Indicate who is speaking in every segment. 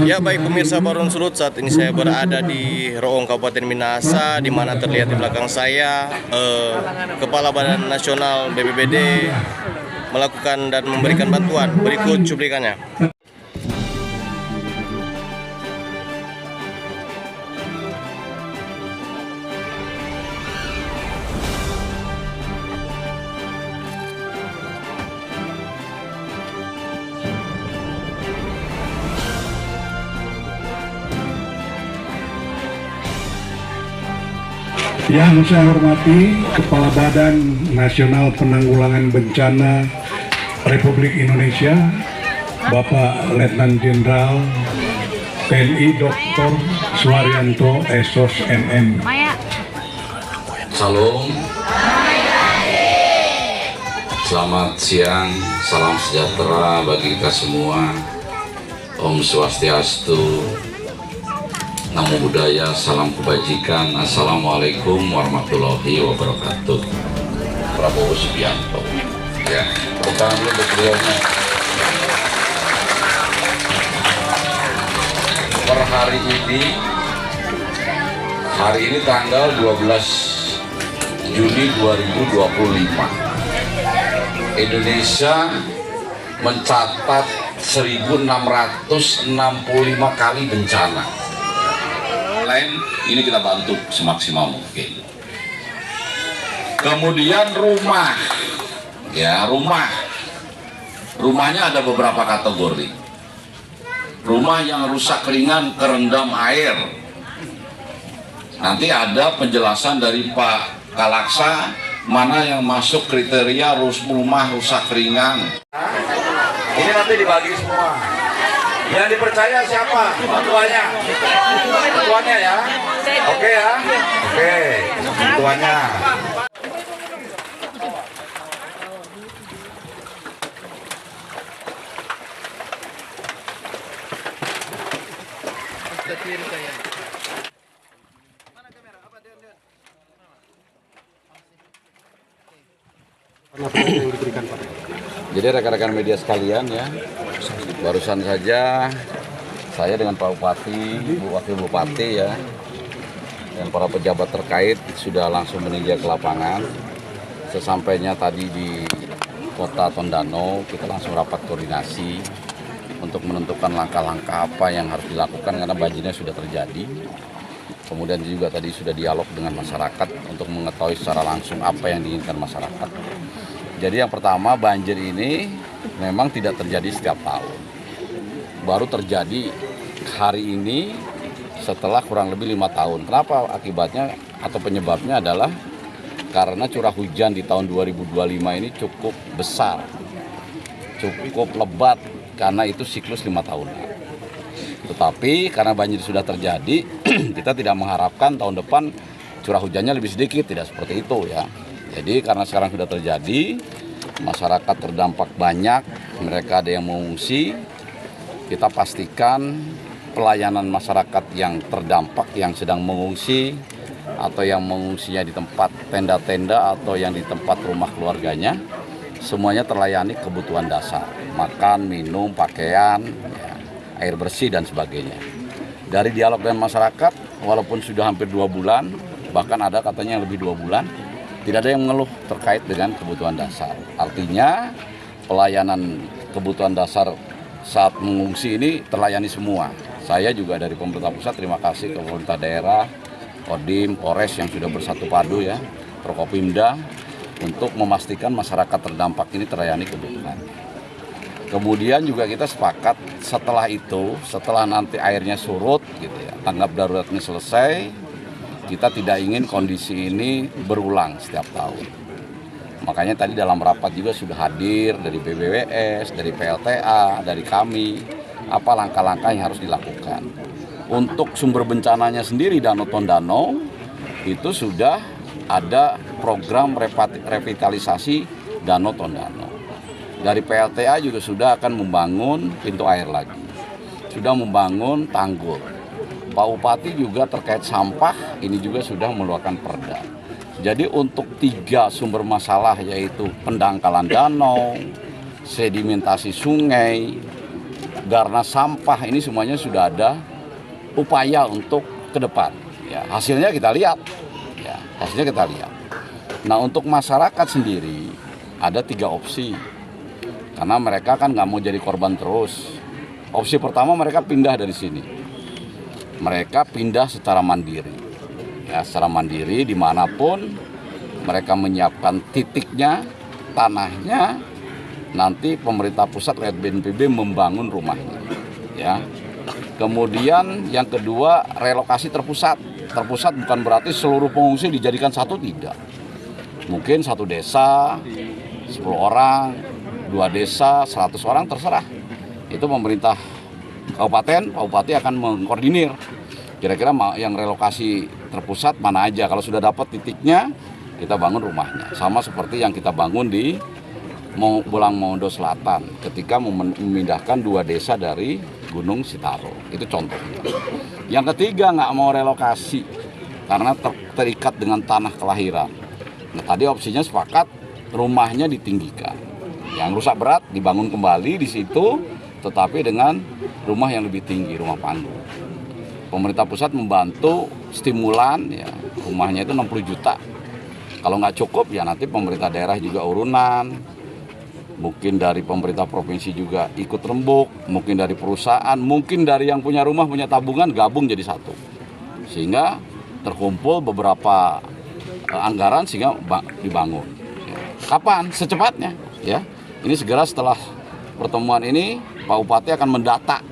Speaker 1: Ya baik pemirsa Barun Surut, saat ini saya berada di Roong Kabupaten Minahasa, di mana terlihat di belakang saya Kepala Badan Nasional BPBD melakukan dan memberikan bantuan. Berikut cuplikannya.
Speaker 2: Yang saya hormati Kepala Badan Nasional Penanggulangan Bencana Republik Indonesia, Bapak Letnan Jenderal TNI Dr. Suharyanto SOS MM.
Speaker 3: Salam. Selamat siang, salam sejahtera bagi kita semua. Om Swastiastu, Namo Buddhaya, salam kebajikan. Assalamualaikum warahmatullahi wabarakatuh. Prabowo Subianto. Ya, pertama dulu untuk beliaunya. Per hari ini tanggal 12 Juni 2025, Indonesia mencatat 1665 kali bencana. Lain ini kita bantu semaksimal mungkin. Kemudian rumahnya ada beberapa kategori. Rumah yang rusak ringan, kerendam air. Nanti ada penjelasan dari Pak Kalaksa mana yang masuk kriteria rumah rusak ringan. Ini nanti dibagi semua. Yang dipercaya siapa? Ketuanya. Ketuanya ya. Oke ya. Oke. Ketuanya. Jadi rekan-rekan media sekalian ya, barusan saja saya dengan Pak Bupati, Bu Wakil Bupati ya, dan para pejabat terkait sudah langsung meninjau ke lapangan. Sesampainya tadi di Kota Tondano, kita langsung rapat koordinasi untuk menentukan langkah-langkah apa yang harus dilakukan karena banjirnya sudah terjadi. Kemudian juga tadi sudah dialog dengan masyarakat untuk mengetahui secara langsung apa yang diinginkan masyarakat. Jadi yang pertama, banjir ini memang tidak terjadi setiap tahun. Baru terjadi hari ini setelah kurang lebih 5 tahun. Kenapa? Akibatnya atau penyebabnya adalah karena curah hujan di tahun 2025 ini cukup besar, cukup lebat, karena itu siklus 5 tahunan. Tetapi karena banjir sudah terjadi, kita tidak mengharapkan tahun depan curah hujannya lebih sedikit, tidak seperti itu ya. Jadi karena sekarang sudah terjadi, masyarakat terdampak banyak, mereka ada yang mengungsi, kita pastikan pelayanan masyarakat yang terdampak, yang sedang mengungsi, atau yang mengungsinya di tempat tenda-tenda, atau yang di tempat rumah keluarganya, semuanya terlayani kebutuhan dasar, makan, minum, pakaian, ya, air bersih, dan sebagainya. Dari dialog dengan masyarakat, walaupun sudah hampir 2 bulan, bahkan ada katanya yang lebih 2 bulan, tidak ada yang mengeluh terkait dengan kebutuhan dasar. Artinya pelayanan kebutuhan dasar saat mengungsi ini terlayani semua. Saya juga dari pemerintah pusat terima kasih ke pemerintah daerah, Kodim, Polres yang sudah bersatu padu ya, Prokopimda, untuk memastikan masyarakat terdampak ini terlayani kebutuhan. Kemudian juga kita sepakat setelah itu, setelah nanti airnya surut gitu ya, tanggap daruratnya selesai, kita tidak ingin kondisi ini berulang setiap tahun. Makanya tadi dalam rapat juga sudah hadir dari BBWS, dari PLTA, dari kami, apa langkah-langkah yang harus dilakukan. Untuk sumber bencananya sendiri Danau Tondano, itu sudah ada program revitalisasi Danau Tondano. Dari PLTA juga sudah akan membangun pintu air lagi, sudah membangun tanggul. Pak Bupati juga terkait sampah, ini juga sudah mengeluarkan perda. Jadi untuk 3 sumber masalah yaitu pendangkalan danau, sedimentasi sungai, karena sampah ini semuanya sudah ada upaya untuk ke depan. Ya, hasilnya kita lihat. Ya, hasilnya kita lihat. Nah, untuk masyarakat sendiri ada 3 opsi. Karena mereka kan nggak mau jadi korban terus. Opsi pertama, mereka pindah dari sini. Mereka pindah secara mandiri. Ya, secara mandiri dimanapun mereka menyiapkan titiknya, tanahnya, nanti pemerintah pusat lewat BNPB membangun rumahnya. Ya. Kemudian yang kedua, relokasi terpusat. Terpusat bukan berarti seluruh pengungsi dijadikan satu, tidak. Mungkin satu desa, 10 orang, 2 desa, 100 orang, terserah. Itu pemerintah kabupaten, Pak Bupati akan mengkoordinir. Kira-kira yang relokasi terpusat mana aja. Kalau sudah dapat titiknya, kita bangun rumahnya. Sama seperti yang kita bangun di Bolang Mondo Selatan ketika memindahkan 2 desa dari Gunung Sitaro. Itu contohnya. Yang ketiga, nggak mau relokasi karena terikat dengan tanah kelahiran. Nah, tadi opsinya sepakat rumahnya ditinggikan. Yang rusak berat dibangun kembali di situ, tetapi dengan rumah yang lebih tinggi, rumah panggung. Pemerintah pusat membantu stimulan, ya, rumahnya itu 60 juta. Kalau nggak cukup, ya nanti pemerintah daerah juga urunan. Mungkin dari pemerintah provinsi juga ikut rembuk, mungkin dari perusahaan, mungkin dari yang punya rumah, punya tabungan, gabung jadi satu. Sehingga terkumpul beberapa anggaran sehingga dibangun. Kapan? Secepatnya. Ya. Ini segera setelah pertemuan ini, Pak Bupati akan mendata.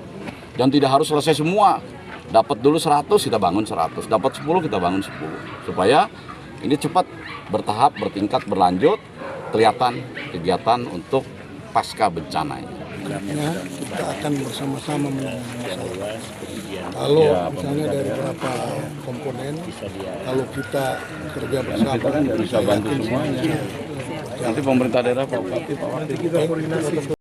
Speaker 3: Dan tidak harus selesai semua. Dapat dulu 100, kita bangun 100. Dapat 10, kita bangun 10. Supaya ini cepat, bertahap, bertingkat, berlanjut. Kelihatan kegiatan untuk pasca bencana ini.
Speaker 4: Ya, kita akan bersama-sama menangani masalah. Kalau misalnya dari beberapa komponen, kalau kita kerja bersama,
Speaker 3: Kita kan nggak bisa bantu semuanya. Nanti pemerintah daerah, Pak Bupati, Pak Wakil, kita koordinasi.